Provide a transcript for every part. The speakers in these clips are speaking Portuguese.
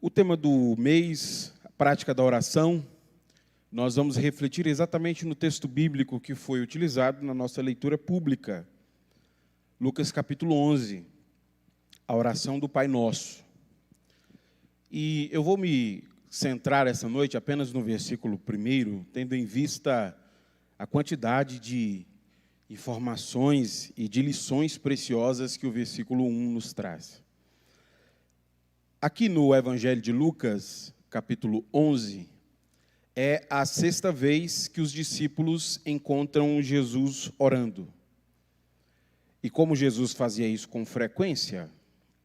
O tema do mês, a prática da oração, nós vamos refletir exatamente no texto bíblico que foi utilizado na nossa leitura pública. Lucas capítulo 11, a oração do Pai Nosso. E eu vou me centrar essa noite apenas no versículo 1, tendo em vista a quantidade de informações e de lições preciosas que o versículo 1 nos traz. Aqui no Evangelho de Lucas, capítulo 11, é a sexta vez que os discípulos encontram Jesus orando. E como Jesus fazia isso com frequência,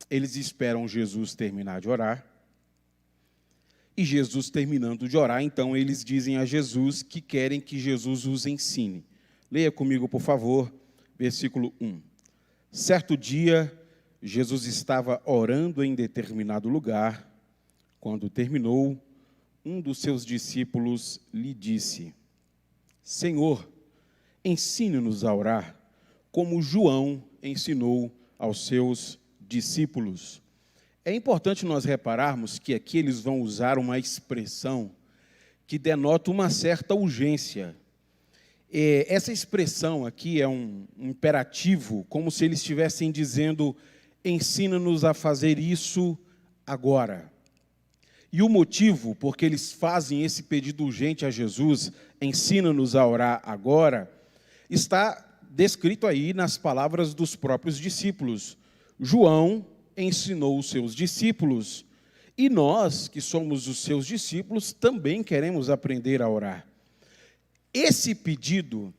eles esperam Jesus terminar de orar. E Jesus terminando de orar, então eles dizem a Jesus que querem que Jesus os ensine. Leia comigo, por favor, versículo 1. Certo dia, Jesus estava orando em determinado lugar. Quando terminou, um dos seus discípulos lhe disse: Senhor, ensine-nos a orar, como João ensinou aos seus discípulos. É importante nós repararmos que aqui eles vão usar uma expressão que denota uma certa urgência. Essa expressão aqui é um imperativo, como se eles estivessem dizendo: ensina-nos a fazer isso agora. E o motivo por que eles fazem esse pedido urgente a Jesus, ensina-nos a orar agora, está descrito aí nas palavras dos próprios discípulos. João ensinou os seus discípulos, e nós, que somos os seus discípulos, também queremos aprender a orar. Esse pedido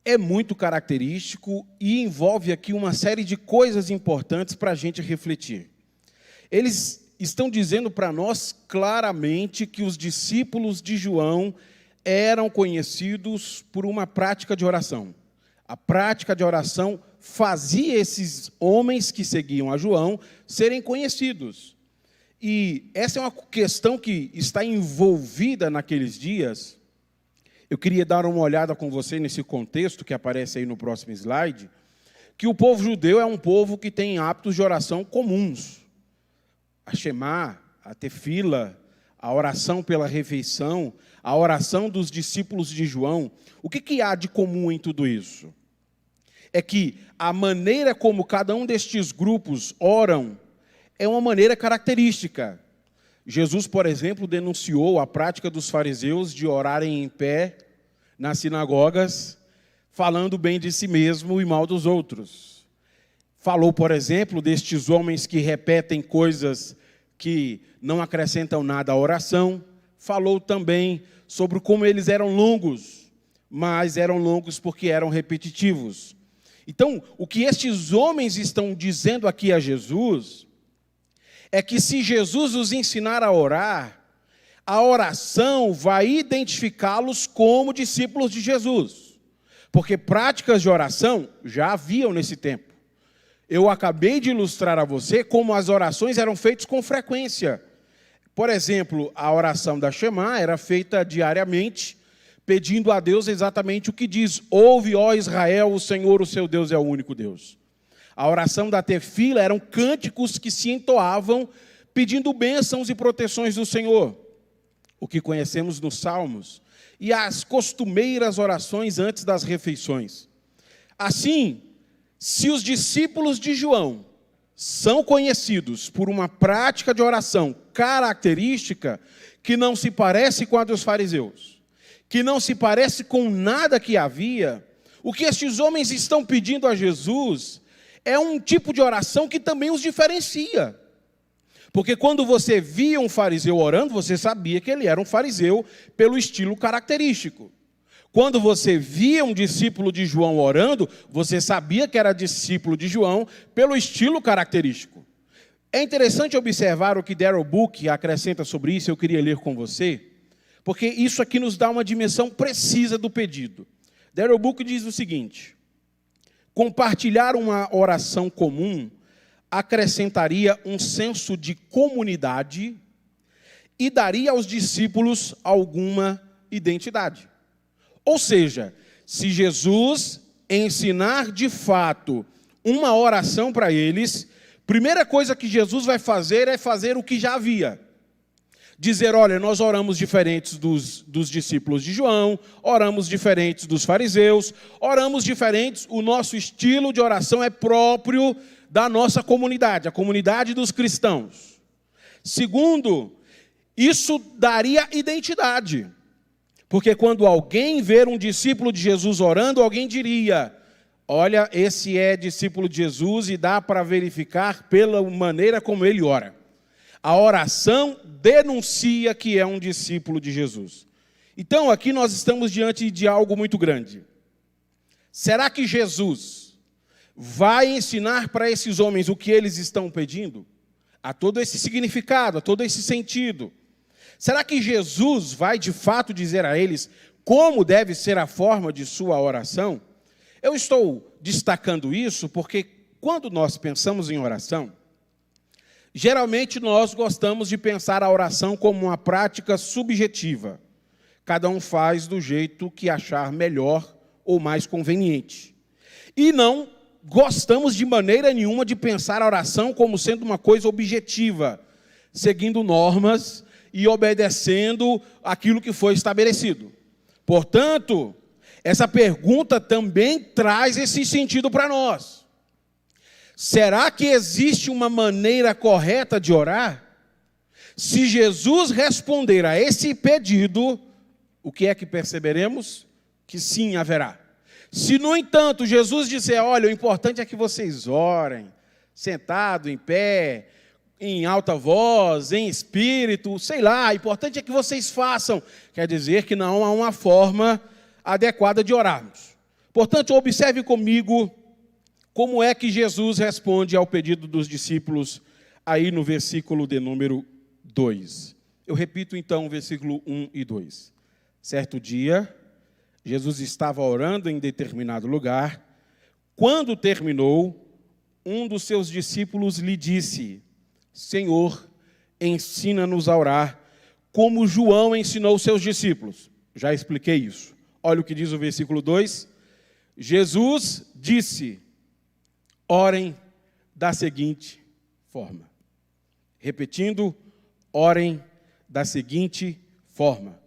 é muito característico e envolve aqui uma série de coisas importantes para a gente refletir. Eles estão dizendo para nós claramente que os discípulos de João eram conhecidos por uma prática de oração. A prática de oração fazia esses homens que seguiam a João serem conhecidos. E essa é uma questão que está envolvida naqueles dias. Eu queria dar uma olhada com você nesse contexto que aparece aí no próximo slide, que o povo judeu é um povo que tem hábitos de oração comuns. A Shema, a Tefila, a oração pela refeição, a oração dos discípulos de João. O que há de comum em tudo isso? É que a maneira como cada um destes grupos oram é uma maneira característica. Jesus, por exemplo, denunciou a prática dos fariseus de orarem em pé nas sinagogas, falando bem de si mesmo e mal dos outros. Falou, por exemplo, destes homens que repetem coisas que não acrescentam nada à oração. Falou também sobre como eles eram longos, mas eram longos porque eram repetitivos. Então, o que estes homens estão dizendo aqui a Jesus é que se Jesus os ensinar a orar, a oração vai identificá-los como discípulos de Jesus. Porque práticas de oração já haviam nesse tempo. Eu acabei de ilustrar a você como as orações eram feitas com frequência. Por exemplo, a oração da Shema era feita diariamente, pedindo a Deus exatamente o que diz: ouve, ó Israel, o Senhor, o seu Deus, é o único Deus. A oração da Tefila eram cânticos que se entoavam pedindo bênçãos e proteções do Senhor, o que conhecemos nos Salmos, e as costumeiras orações antes das refeições. Assim, se os discípulos de João são conhecidos por uma prática de oração característica que não se parece com a dos fariseus, que não se parece com nada que havia, o que estes homens estão pedindo a Jesus é um tipo de oração que também os diferencia. Porque quando você via um fariseu orando, você sabia que ele era um fariseu pelo estilo característico. Quando você via um discípulo de João orando, você sabia que era discípulo de João pelo estilo característico. É interessante observar o que Darrell Book acrescenta sobre isso, eu queria ler com você, porque isso aqui nos dá uma dimensão precisa do pedido. Darrell Book diz o seguinte: compartilhar uma oração comum acrescentaria um senso de comunidade e daria aos discípulos alguma identidade. Ou seja, se Jesus ensinar de fato uma oração para eles, Primeira coisa que Jesus vai fazer é fazer o que já havia. Dizer, olha, nós oramos diferentes dos discípulos de João, oramos diferentes dos fariseus, oramos diferentes, o nosso estilo de oração é próprio da nossa comunidade, a comunidade dos cristãos. Segundo, isso daria identidade. Porque quando alguém ver um discípulo de Jesus orando, alguém diria, olha, esse é discípulo de Jesus e dá para verificar pela maneira como ele ora. A oração denuncia que é um discípulo de Jesus. Então, aqui nós estamos diante de algo muito grande. Será que Jesus vai ensinar para esses homens o que eles estão pedindo? A todo esse significado, a todo esse sentido. Será que Jesus vai de fato dizer a eles como deve ser a forma de sua oração? Eu estou destacando isso porque quando nós pensamos em oração, geralmente nós gostamos de pensar a oração como uma prática subjetiva. Cada um faz do jeito que achar melhor ou mais conveniente. E não gostamos de maneira nenhuma de pensar a oração como sendo uma coisa objetiva, seguindo normas e obedecendo aquilo que foi estabelecido. Portanto, essa pergunta também traz esse sentido para nós. Será que existe uma maneira correta de orar? Se Jesus responder a esse pedido, o que é que perceberemos? Que sim, haverá. Se, no entanto, Jesus disser, olha, o importante é que vocês orem, sentado, em pé, em alta voz, em espírito, sei lá, o importante é que vocês façam. Quer dizer que não há uma forma adequada de orarmos. Portanto, observe comigo como é que Jesus responde ao pedido dos discípulos aí no versículo de número 2. Eu repito então o versículo 1 e 2. Certo dia, Jesus estava orando em determinado lugar. Quando terminou, um dos seus discípulos lhe disse, Senhor, ensina-nos a orar, como João ensinou os seus discípulos. Já expliquei isso. Olha o que diz o versículo 2. Jesus disse, orem da seguinte forma. Repetindo, orem da seguinte forma.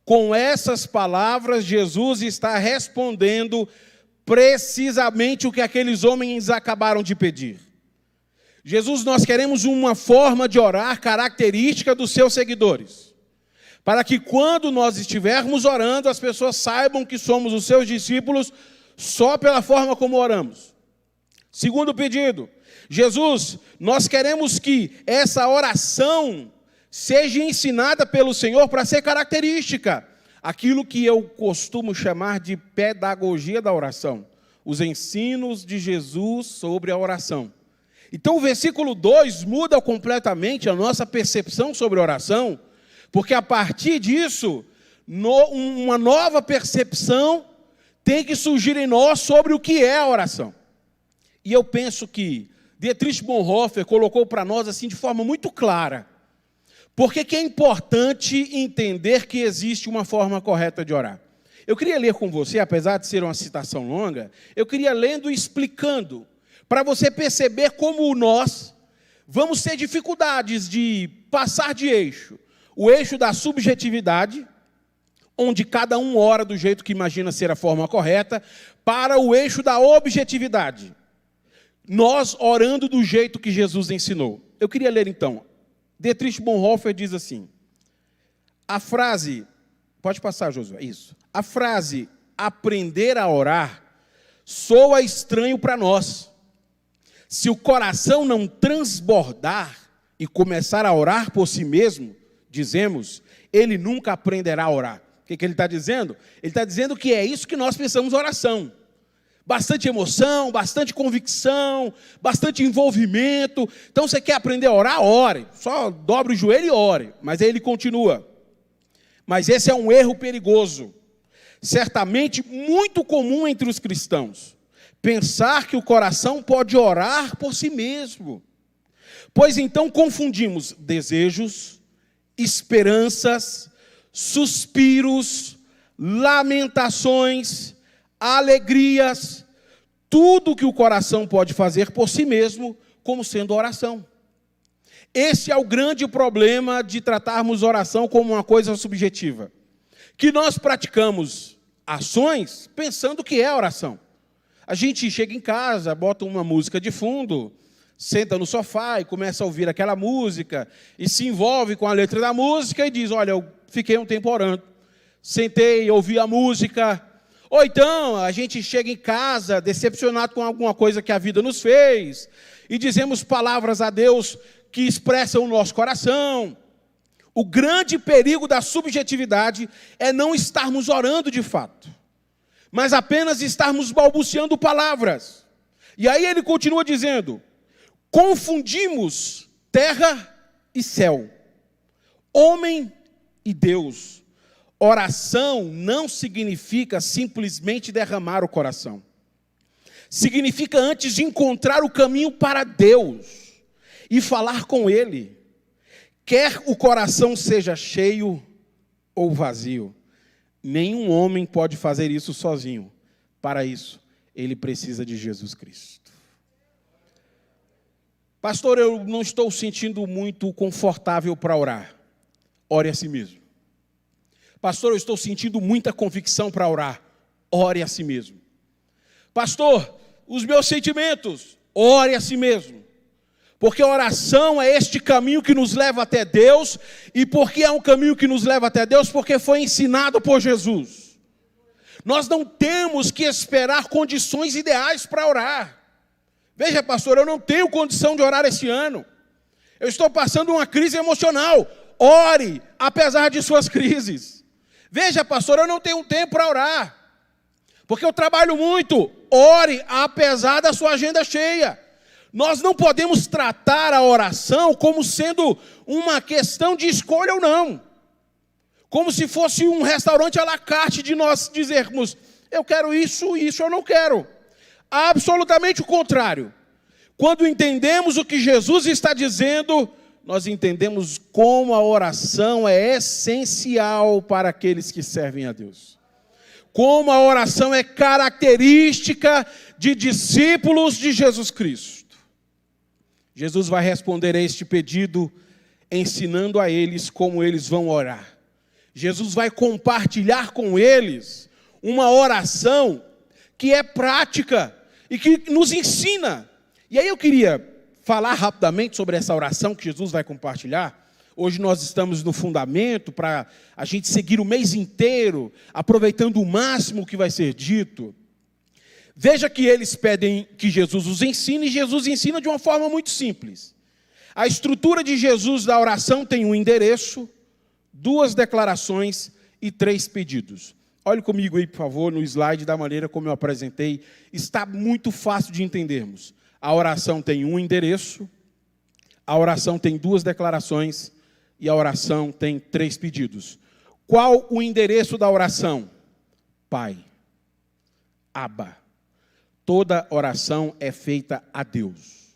Com essas palavras, Jesus está respondendo precisamente o que aqueles homens acabaram de pedir. Jesus, nós queremos uma forma de orar característica dos seus seguidores, para que quando nós estivermos orando, as pessoas saibam que somos os seus discípulos só pela forma como oramos. Segundo pedido, Jesus, nós queremos que essa oração seja ensinada pelo Senhor para ser característica. Aquilo que eu costumo chamar de pedagogia da oração. Os ensinos de Jesus sobre a oração. Então o versículo 2 muda completamente a nossa percepção sobre a oração, porque a partir disso, uma nova percepção tem que surgir em nós sobre o que é a oração. E eu penso que Dietrich Bonhoeffer colocou para nós assim de forma muito clara. Por que é importante entender que existe uma forma correta de orar? Eu queria ler com você, apesar de ser uma citação longa, eu queria lendo e explicando, para você perceber como nós vamos ter dificuldades de passar de eixo. O eixo da subjetividade, onde cada um ora do jeito que imagina ser a forma correta, para o eixo da objetividade. Nós orando do jeito que Jesus ensinou. Eu queria ler então. Dietrich Bonhoeffer diz assim, a frase, pode passar, Josué, isso. A frase, aprender a orar, soa estranho para nós. Se o coração não transbordar e começar a orar por si mesmo, dizemos, ele nunca aprenderá a orar. O que ele está dizendo? Ele está dizendo que é isso que nós pensamos oração. Bastante emoção, bastante convicção, bastante envolvimento. Então você quer aprender a orar? Ore. Só dobre o joelho e ore. Mas aí ele continua. Mas esse é um erro perigoso. Certamente muito comum entre os cristãos. Pensar que o coração pode orar por si mesmo. Pois então confundimos desejos, esperanças, suspiros, lamentações, alegrias, tudo que o coração pode fazer por si mesmo, como sendo oração. Esse é o grande problema de tratarmos oração como uma coisa subjetiva. Que nós praticamos ações pensando que é oração. A gente chega em casa, bota uma música de fundo, senta no sofá e começa a ouvir aquela música, e se envolve com a letra da música e diz, olha, eu fiquei um tempo orando, sentei, ouvi a música. Ou então, a gente chega em casa decepcionado com alguma coisa que a vida nos fez, e dizemos palavras a Deus que expressam o nosso coração. O grande perigo da subjetividade é não estarmos orando de fato, mas apenas estarmos balbuciando palavras. E aí ele continua dizendo, confundimos terra e céu, homem e Deus. Oração não significa simplesmente derramar o coração. Significa antes de encontrar o caminho para Deus e falar com Ele. Quer o coração seja cheio ou vazio, nenhum homem pode fazer isso sozinho. Para isso, ele precisa de Jesus Cristo. Pastor, eu não estou sentindo muito confortável para orar. Ore a si mesmo. Pastor, eu estou sentindo muita convicção para orar. Ore a si mesmo. Pastor, os meus sentimentos, ore a si mesmo. Porque a oração é este caminho que nos leva até Deus. E por que é um caminho que nos leva até Deus? Porque foi ensinado por Jesus. Nós não temos que esperar condições ideais para orar. Veja, pastor, eu não tenho condição de orar esse ano. Eu estou passando uma crise emocional. Ore, apesar de suas crises. Veja, pastor, eu não tenho tempo para orar, porque eu trabalho muito. Ore, apesar da sua agenda cheia. Nós não podemos tratar a oração como sendo uma questão de escolha ou não. Como se fosse um restaurante à la carte de nós dizermos, eu quero isso, isso eu não quero. Absolutamente o contrário. Quando entendemos o que Jesus está dizendo, nós entendemos como a oração é essencial para aqueles que servem a Deus. Como a oração é característica de discípulos de Jesus Cristo. Jesus vai responder a este pedido, ensinando a eles como eles vão orar. Jesus vai compartilhar com eles uma oração que é prática e que nos ensina. E aí eu queria falar rapidamente sobre essa oração que Jesus vai compartilhar. Hoje nós estamos no fundamento para a gente seguir o mês inteiro, aproveitando o máximo que vai ser dito. Veja que eles pedem que Jesus os ensine, e Jesus ensina de uma forma muito simples. A estrutura de Jesus da oração tem um endereço, 2 declarações e 3 pedidos. Olhe comigo aí, por favor, no slide da maneira como eu apresentei. Está muito fácil de entendermos. A oração tem um endereço, a oração tem 2 declarações e a oração tem 3 pedidos. Qual o endereço da oração? Pai. Abba. Toda oração é feita a Deus.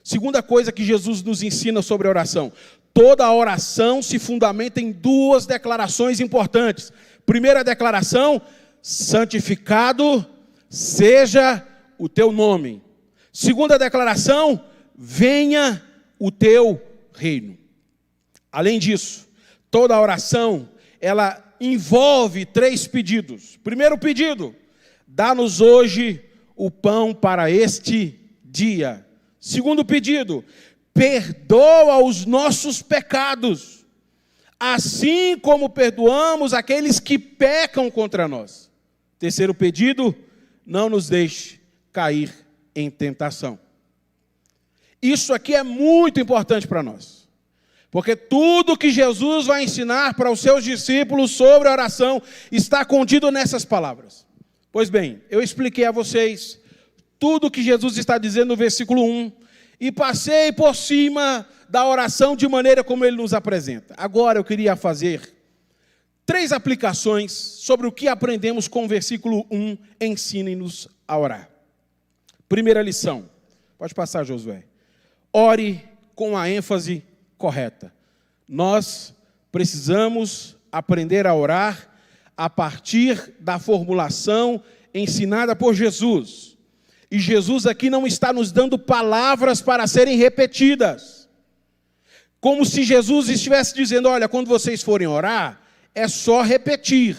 Segunda coisa que Jesus nos ensina sobre a oração. Toda oração se fundamenta em 2 declarações importantes. Primeira declaração, santificado seja o teu nome. Segunda declaração, venha o teu reino. Além disso, toda oração, ela envolve 3 pedidos. Primeiro pedido, dá-nos hoje o pão para este dia. Segundo pedido, perdoa os nossos pecados, assim como perdoamos aqueles que pecam contra nós. Terceiro pedido, não nos deixe cair em tentação. Isso aqui é muito importante para nós, porque tudo que Jesus vai ensinar para os seus discípulos sobre a oração está contido nessas palavras. Pois bem, eu expliquei a vocês tudo o que Jesus está dizendo no versículo 1 e passei por cima da oração de maneira como ele nos apresenta. Agora eu queria fazer 3 aplicações sobre o que aprendemos com o versículo 1, ensine-nos a orar. Primeira lição, pode passar, Josué. Ore com a ênfase correta. Nós precisamos aprender a orar a partir da formulação ensinada por Jesus. E Jesus aqui não está nos dando palavras para serem repetidas. Como se Jesus estivesse dizendo, olha, quando vocês forem orar, é só repetir.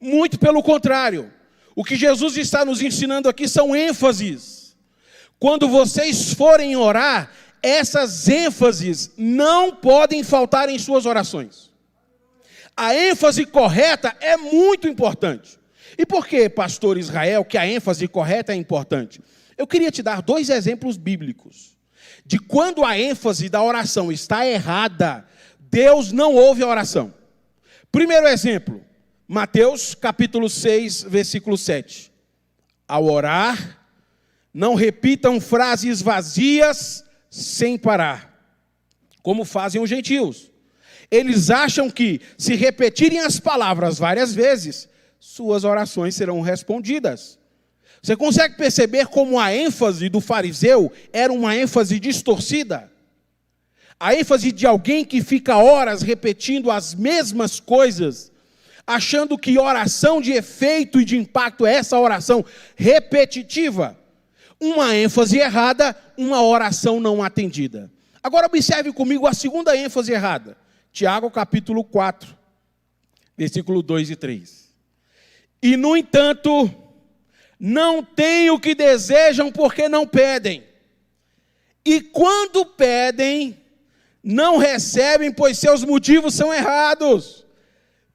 Muito pelo contrário. O que Jesus está nos ensinando aqui são ênfases. Quando vocês forem orar, essas ênfases não podem faltar em suas orações. A ênfase correta é muito importante. E por que, pastor Israel, que a ênfase correta é importante? Eu queria te dar 2 exemplos bíblicos de quando a ênfase da oração está errada, Deus não ouve a oração. Primeiro exemplo, Mateus capítulo 6, versículo 7. Ao orar, não repitam frases vazias sem parar, como fazem os gentios. Eles acham que, se repetirem as palavras várias vezes, suas orações serão respondidas. Você consegue perceber como a ênfase do fariseu era uma ênfase distorcida? A ênfase de alguém que fica horas repetindo as mesmas coisas, achando que oração de efeito e de impacto é essa oração repetitiva. Uma ênfase errada, uma oração não atendida. Agora observe comigo a segunda ênfase errada. Tiago capítulo 4, versículo 2 e 3. E no entanto, não têm o que desejam porque não pedem. E quando pedem, não recebem, pois seus motivos são errados.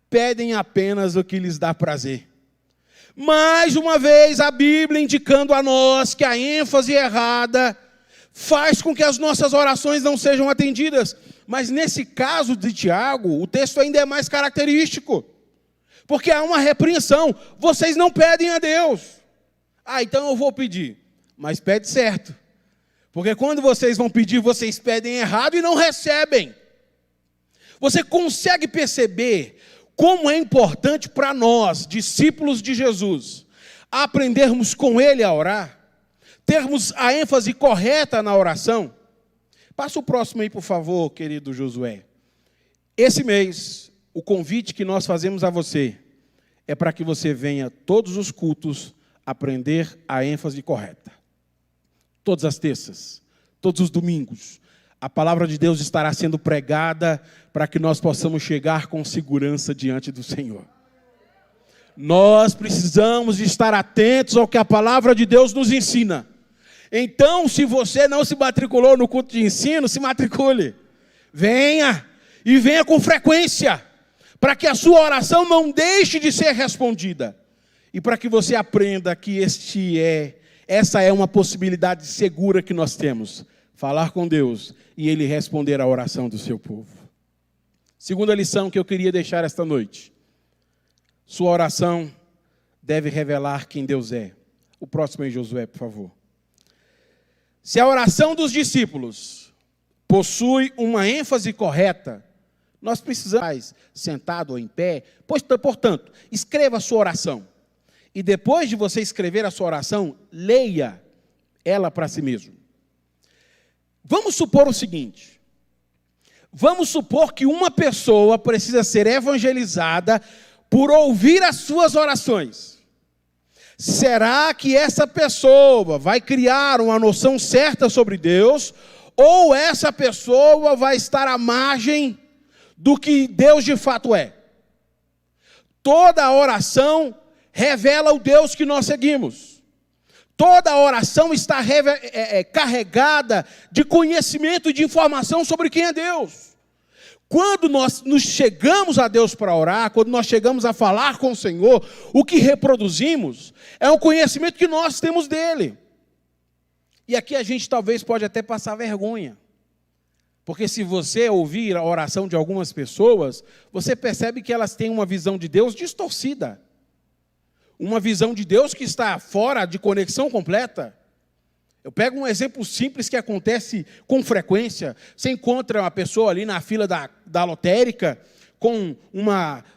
Pedem apenas o que lhes dá prazer. Mais uma vez, a Bíblia indicando a nós que a ênfase errada faz com que as nossas orações não sejam atendidas. Mas nesse caso de Tiago, o texto ainda é mais característico. Porque há uma repreensão. Vocês não pedem a Deus. Então eu vou pedir. Mas pede certo. Porque quando vocês vão pedir, vocês pedem errado e não recebem. Você consegue perceber como é importante para nós, discípulos de Jesus, aprendermos com Ele a orar? Termos a ênfase correta na oração? Passa o próximo aí, por favor, querido Josué. Esse mês, o convite que nós fazemos a você é para que você venha todos os cultos aprender a ênfase correta. Todas as terças, todos os domingos, a palavra de Deus estará sendo pregada para que nós possamos chegar com segurança diante do Senhor. Nós precisamos estar atentos ao que a palavra de Deus nos ensina. Então, se você não se matriculou no culto de ensino, se matricule. Venha, e venha com frequência, para que a sua oração não deixe de ser respondida. E para que você aprenda que essa é uma possibilidade segura que nós temos. Falar com Deus e Ele responder à oração do seu povo. Segunda lição que eu queria deixar esta noite. Sua oração deve revelar quem Deus é. O próximo é Josué, por favor. Se a oração dos discípulos possui uma ênfase correta, nós precisamos, sentado ou em pé, portanto, escreva a sua oração. E depois de você escrever a sua oração, leia ela para si mesmo. Vamos supor o seguinte. Vamos supor que uma pessoa precisa ser evangelizada por ouvir as suas orações. Será que essa pessoa vai criar uma noção certa sobre Deus? Ou essa pessoa vai estar à margem do que Deus de fato é? Toda oração revela o Deus que nós seguimos. Toda oração está carregada de conhecimento e de informação sobre quem é Deus. Quando nós nos chegamos a Deus para orar, quando nós chegamos a falar com o Senhor, o que reproduzimos é um conhecimento que nós temos dEle. E aqui a gente talvez pode até passar vergonha. Porque se você ouvir a oração de algumas pessoas, você percebe que elas têm uma visão de Deus distorcida. Uma visão de Deus que está fora de conexão completa. Eu pego um exemplo simples que acontece com frequência. Você encontra uma pessoa ali na fila da lotérica com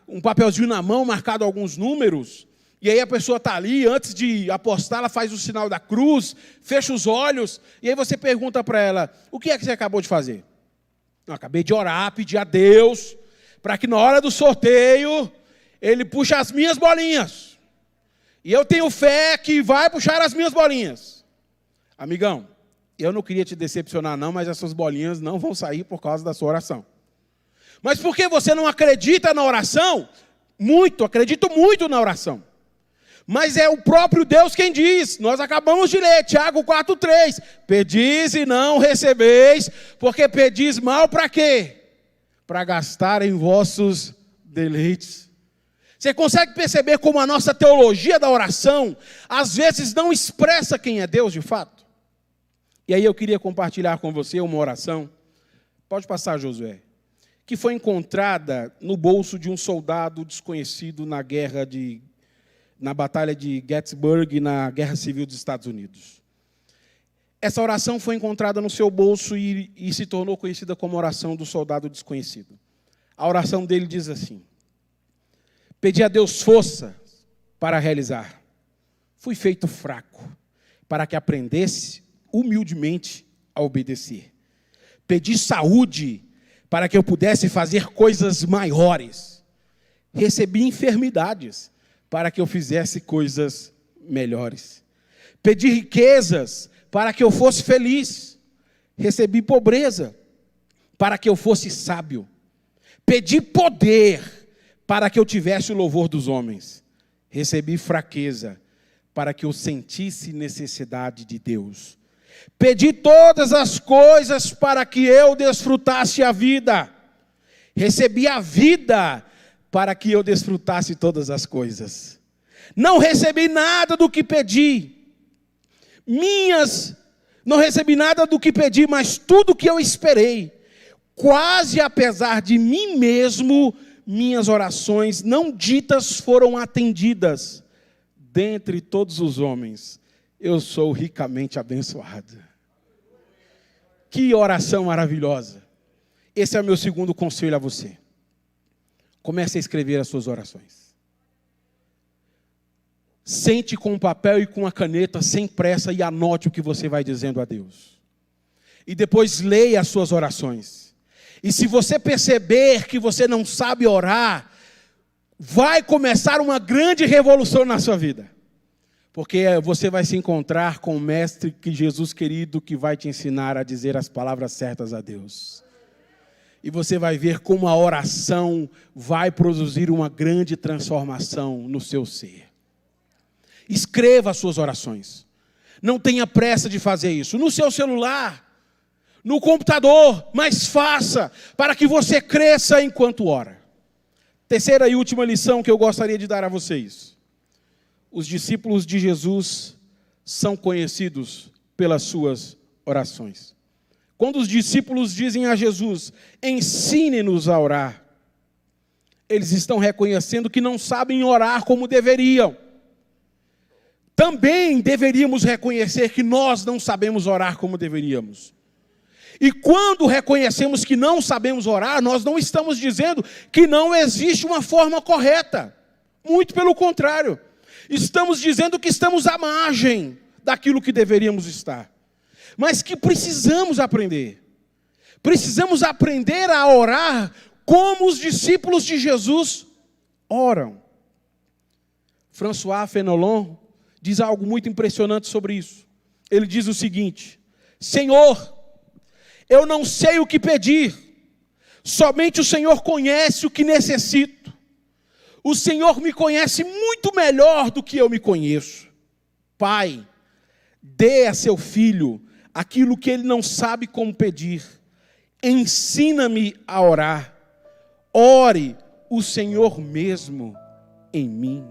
um papelzinho na mão, marcado alguns números. E aí a pessoa está ali, antes de apostar, ela faz o sinal da cruz, fecha os olhos. E aí você pergunta para ela, o que é que você acabou de fazer? Eu acabei de orar, pedir a Deus, para que na hora do sorteio, Ele puxe as minhas bolinhas. E eu tenho fé que vai puxar as minhas bolinhas. Amigão, eu não queria te decepcionar não, mas essas bolinhas não vão sair por causa da sua oração. Mas por que você não acredita na oração? Acredito muito na oração. Mas é o próprio Deus quem diz. Nós acabamos de ler, Tiago 4,3. Pedis e não recebeis, porque pedis mal para quê? Para gastar em vossos deleites. Você consegue perceber como a nossa teologia da oração, às vezes não expressa quem é Deus de fato? E aí eu queria compartilhar com você uma oração. Pode passar, Josué. Que foi encontrada no bolso de um soldado desconhecido na batalha de Gettysburg, na Guerra Civil dos Estados Unidos. Essa oração foi encontrada no seu bolso e se tornou conhecida como oração do soldado desconhecido. A oração dele diz assim: pedi a Deus força para realizar. Fui feito fraco, para que aprendesse humildemente a obedecer. Pedi saúde, para que eu pudesse fazer coisas maiores. Recebi enfermidades, para que eu fizesse coisas melhores. Pedi riquezas, para que eu fosse feliz. Recebi pobreza, para que eu fosse sábio. Pedi poder, para que eu tivesse o louvor dos homens. Recebi fraqueza, para que eu sentisse necessidade de Deus. Pedi todas as coisas para que eu desfrutasse a vida. Recebi a vida para que eu desfrutasse todas as coisas. Não recebi nada do que pedi. Não recebi nada do que pedi, mas tudo que eu esperei. Quase apesar de mim mesmo, minhas orações não ditas foram atendidas. Dentre todos os homens, eu sou ricamente abençoado. Que oração maravilhosa. Esse é o meu segundo conselho a você. Comece a escrever as suas orações. Sente com o papel e com a caneta, sem pressa, e anote o que você vai dizendo a Deus. E depois leia as suas orações. E se você perceber que você não sabe orar, vai começar uma grande revolução na sua vida. Porque você vai se encontrar com o mestre que Jesus querido, que vai te ensinar a dizer as palavras certas a Deus. E você vai ver como a oração vai produzir uma grande transformação no seu ser. Escreva as suas orações. Não tenha pressa de fazer isso. No seu celular, no computador, mas faça, para que você cresça enquanto ora. Terceira e última lição que eu gostaria de dar a vocês. Os discípulos de Jesus são conhecidos pelas suas orações. Quando os discípulos dizem a Jesus, ensine-nos a orar, eles estão reconhecendo que não sabem orar como deveriam. Também deveríamos reconhecer que nós não sabemos orar como deveríamos. E quando reconhecemos que não sabemos orar, nós não estamos dizendo que não existe uma forma correta. Muito pelo contrário. Estamos dizendo que estamos à margem daquilo que deveríamos estar. Mas que precisamos aprender. Precisamos aprender a orar como os discípulos de Jesus oram. François Fenelon diz algo muito impressionante sobre isso. Ele diz o seguinte: Senhor, eu não sei o que pedir, somente o Senhor conhece o que necessito. O Senhor me conhece muito melhor do que eu me conheço. Pai, dê a seu filho aquilo que ele não sabe como pedir. Ensina-me a orar. Ore o Senhor mesmo em mim.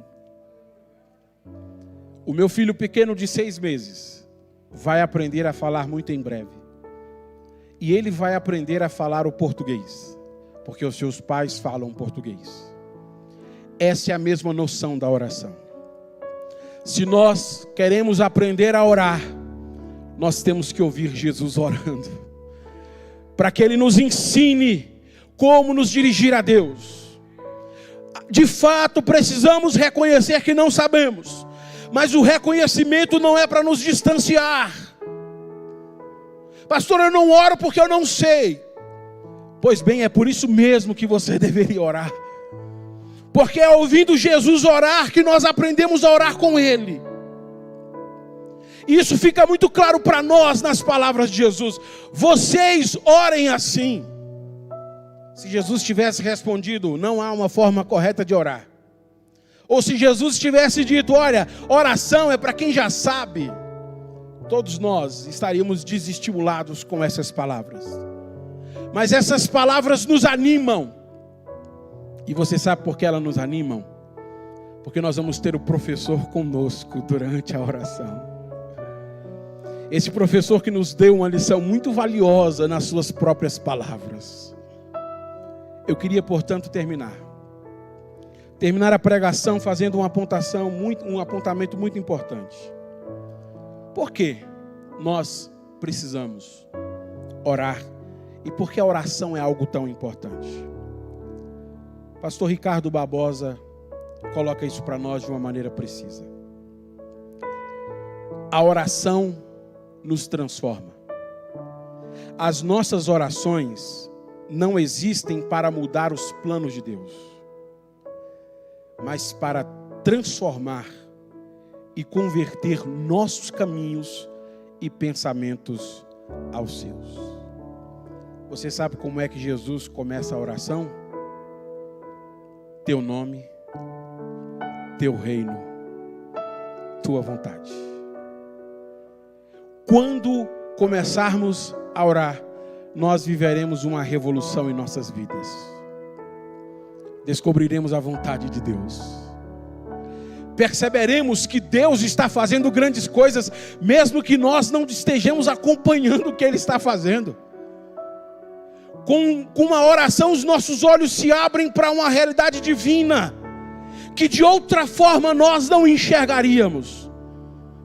O meu filho pequeno de 6 meses vai aprender a falar muito em breve. E ele vai aprender a falar o português, porque os seus pais falam português. Essa é a mesma noção da oração. Se nós queremos aprender a orar, nós temos que ouvir Jesus orando, para que Ele nos ensine como nos dirigir a Deus. De fato, precisamos reconhecer que não sabemos, mas o reconhecimento não é para nos distanciar. Pastor, eu não oro porque eu não sei. Pois bem, é por isso mesmo que você deveria orar. Porque é ouvindo Jesus orar que nós aprendemos a orar com Ele. Isso fica muito claro para nós nas palavras de Jesus. Vocês orem assim. Se Jesus tivesse respondido, não há uma forma correta de orar. Ou se Jesus tivesse dito, olha, oração é para quem já sabe. Todos nós estaríamos desestimulados com essas palavras. Mas essas palavras nos animam. E você sabe por que elas nos animam? Porque nós vamos ter o professor conosco durante a oração. Esse professor que nos deu uma lição muito valiosa nas suas próprias palavras. Eu queria, portanto, terminar a pregação fazendo um apontamento muito importante. Por que nós precisamos orar? E por que a oração é algo tão importante? Pastor Ricardo Barbosa coloca isso para nós de uma maneira precisa. A oração nos transforma. As nossas orações não existem para mudar os planos de Deus, mas para transformar e converter nossos caminhos e pensamentos aos seus. Você sabe como é que Jesus começa a oração? Teu nome, teu reino, tua vontade. Quando começarmos a orar, nós viveremos uma revolução em nossas vidas. Descobriremos a vontade de Deus. Perceberemos que Deus está fazendo grandes coisas, mesmo que nós não estejamos acompanhando o que Ele está fazendo. Com uma oração, os nossos olhos se abrem para uma realidade divina, que de outra forma nós não enxergaríamos.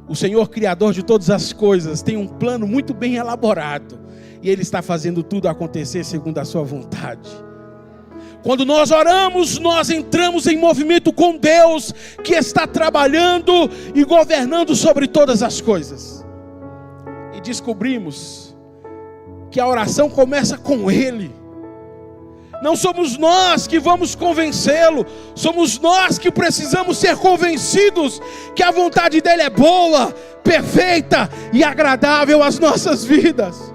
O Senhor, Criador de todas as coisas, tem um plano muito bem elaborado, e Ele está fazendo tudo acontecer segundo a sua vontade. Quando nós oramos, nós entramos em movimento com Deus, que está trabalhando e governando sobre todas as coisas. E descobrimos que a oração começa com Ele. Não somos nós que vamos convencê-lo, somos nós que precisamos ser convencidos que a vontade dEle é boa, perfeita e agradável às nossas vidas.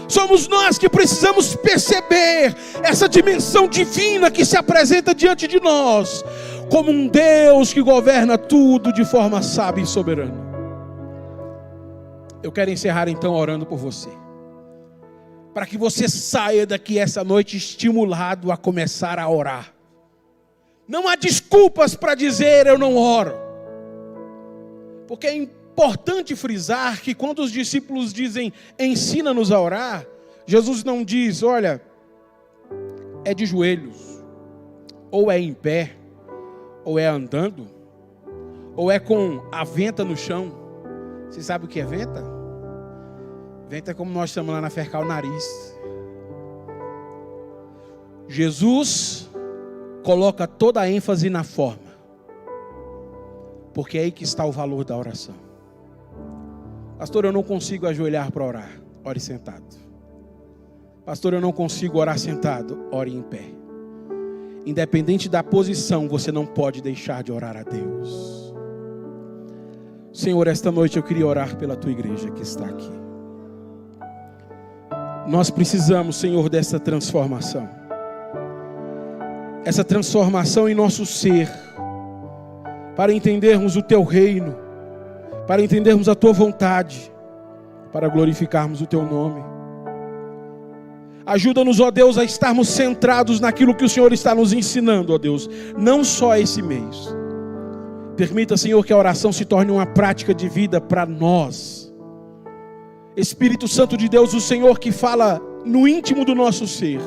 Somos nós que precisamos perceber essa dimensão divina que se apresenta diante de nós, como um Deus que governa tudo de forma sábia e soberana. Eu quero encerrar então orando por você, para que você saia daqui essa noite estimulado a começar a orar. Não há desculpas para dizer eu não oro, porque é importante frisar que quando os discípulos dizem ensina-nos a orar, Jesus não diz, olha, é de joelhos, ou é em pé, ou é andando, ou é com a venta no chão. Você sabe o que é venta? Venta é como nós chamamos lá na Fercal, o nariz. Jesus coloca toda a ênfase na forma, porque é aí que está o valor da oração. Pastor, eu não consigo ajoelhar para orar. Ore sentado. Pastor, eu não consigo orar sentado. Ore em pé. Independente da posição, você não pode deixar de orar a Deus. Senhor, esta noite eu queria orar pela tua igreja que está aqui. Nós precisamos, Senhor, dessa transformação. Essa transformação em nosso ser, para entendermos o teu reino, para entendermos a tua vontade, para glorificarmos o teu nome. Ajuda-nos, ó Deus, a estarmos centrados naquilo que o Senhor está nos ensinando, ó Deus, não só esse mês. Permita, Senhor, que a oração se torne uma prática de vida para nós. Espírito Santo de Deus, o Senhor que fala no íntimo do nosso ser.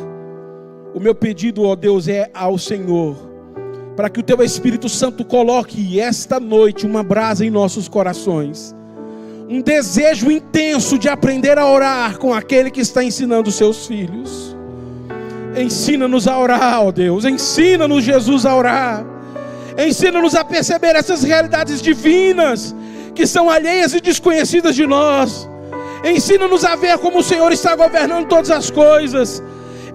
O meu pedido, ó Deus, é ao Senhor, para que o teu Espírito Santo coloque esta noite uma brasa em nossos corações, um desejo intenso de aprender a orar com aquele que está ensinando os seus filhos. Ensina-nos a orar, ó Deus, ensina-nos, Jesus, a orar. Ensina-nos a perceber essas realidades divinas que são alheias e desconhecidas de nós. Ensina-nos a ver como o Senhor está governando todas as coisas.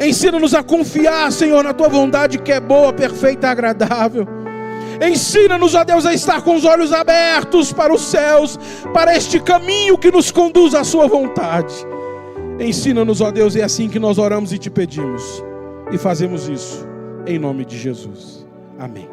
Ensina-nos a confiar, Senhor, na Tua vontade que é boa, perfeita e agradável. Ensina-nos, ó Deus, a estar com os olhos abertos para os céus, para este caminho que nos conduz à Sua vontade. Ensina-nos, ó Deus, é assim que nós oramos e Te pedimos. E fazemos isso em nome de Jesus. Amém.